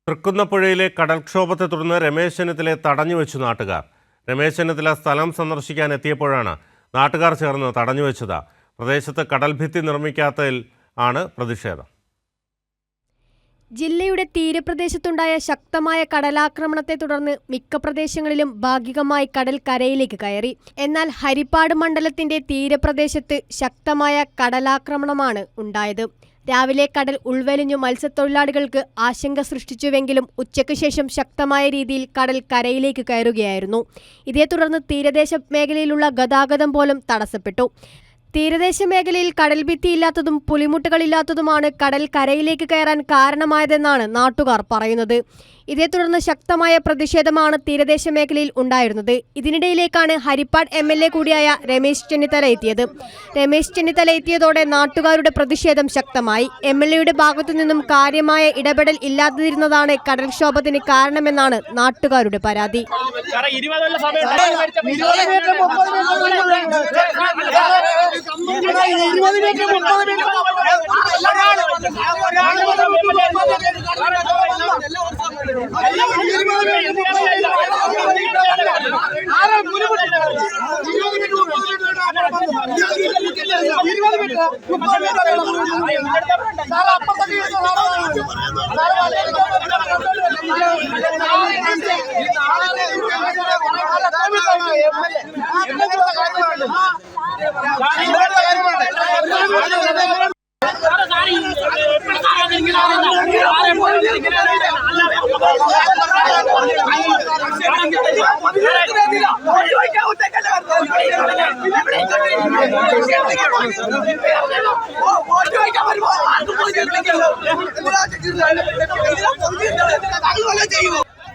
തൃക്കുന്നപ്പുഴയിലെ കടൽക്ഷോഭത്തെ തുടർന്ന് രമേശ് ചെന്നിത്തലയെ തടഞ്ഞുവെച്ചു നാട്ടുകാർ. രമേശ് ചെന്നിത്തല സ്ഥലം സന്ദർശിക്കാൻ എത്തിയപ്പോഴാണ് നാട്ടുകാർ ചേർന്ന് തടഞ്ഞുവെച്ചത്. പ്രദേശത്ത് കടൽഭിത്തി നിർമ്മിക്കാത്തതിൽ ആണ് പ്രതിഷേധം. ജില്ലയുടെ തീരപ്രദേശത്തുണ്ടായ ശക്തമായ കടലാക്രമണത്തെ തുടർന്ന് മിക്ക പ്രദേശങ്ങളിലും ഭാഗികമായി കടൽ കരയിലേക്ക് കയറി. എന്നാൽ ഹരിപ്പാട് മണ്ഡലത്തിന്റെ തീരപ്രദേശത്ത് ശക്തമായ കടലാക്രമണമാണ് ഉണ്ടായത്. രാവിലെ കടൽ ഉൾവലിഞ്ഞു മത്സ്യത്തൊഴിലാളികൾക്ക് ആശങ്ക സൃഷ്ടിച്ചുവെങ്കിലും ഉച്ചയ്ക്ക് ശേഷം ശക്തമായ രീതിയിൽ കടൽ കരയിലേക്ക് കയറുകയായിരുന്നു. ഇതേ തുടർന്ന് തീരദേശ മേഖലയിലുള്ള ഗതാഗതം പോലും തടസ്സപ്പെട്ടു. തീരദേശ മേഖലയിൽ കടൽഭിത്തിയില്ലാത്തതും പുലിമുട്ടുകളില്ലാത്തതുമാണ് കടൽ കരയിലേക്ക് കയറാൻ കാരണമായതെന്നാണ് നാട്ടുകാർ പറയുന്നത്. ഇതേ തുടർന്ന് ശക്തമായ പ്രതിഷേധമാണ് തീരദേശ മേഖലയിൽ ഉണ്ടായിരുന്നത്. ഇതിനിടയിലേക്കാണ് ഹരിപ്പാട് MLA കൂടിയായ രമേശ് ചെന്നിത്തല എത്തിയത്. രമേശ് ചെന്നിത്തല എത്തിയതോടെ നാട്ടുകാരുടെ പ്രതിഷേധം ശക്തമായി. MLAയുടെ ഭാഗത്തു നിന്നും കാര്യമായ ഇടപെടൽ ഇല്ലാതിരുന്നതാണ് കടൽക്ഷോഭത്തിന് കാരണമെന്നാണ് നാട്ടുകാരുടെ പരാതി.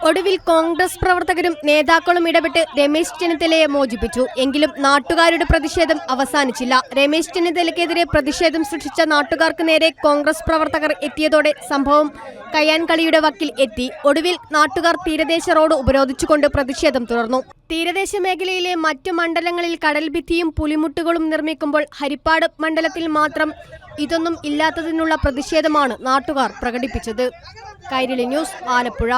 ഒടുവിൽ കോൺഗ്രസ് പ്രവർത്തകരും നേതാക്കളും ഇടപെട്ട് രമേശ് ചെന്നിത്തലയെ മോചിപ്പിച്ചു. എങ്കിലും നാട്ടുകാരുടെ പ്രതിഷേധം അവസാനിച്ചില്ല. രമേശ് ചെന്നിത്തലയ്ക്കെതിരെ പ്രതിഷേധം സൃഷ്ടിച്ച നാട്ടുകാർക്ക് നേരെ കോൺഗ്രസ് പ്രവർത്തകർ എത്തിയതോടെ സംഭവം കയ്യാൻകളിയുടെ വക്കിൽ എത്തി. ഒടുവിൽ നാട്ടുകാർ തീരദേശ റോഡ് ഉപരോധിച്ചുകൊണ്ട് പ്രതിഷേധം തുടർന്നു. തീരദേശ മേഖലയിലെ മറ്റു മണ്ഡലങ്ങളിൽ കടൽഭിത്തിയും പുലിമുട്ടുകളും നിർമ്മിക്കുമ്പോൾ ഹരിപ്പാട് മണ്ഡലത്തിൽ മാത്രം ഇതൊന്നും ഇല്ലാത്തതിനുള്ള പ്രതിഷേധമാണ് നാട്ടുകാർ പ്രകടിപ്പിച്ചത്. കൈരളി ന്യൂസ്, ആലപ്പുഴ.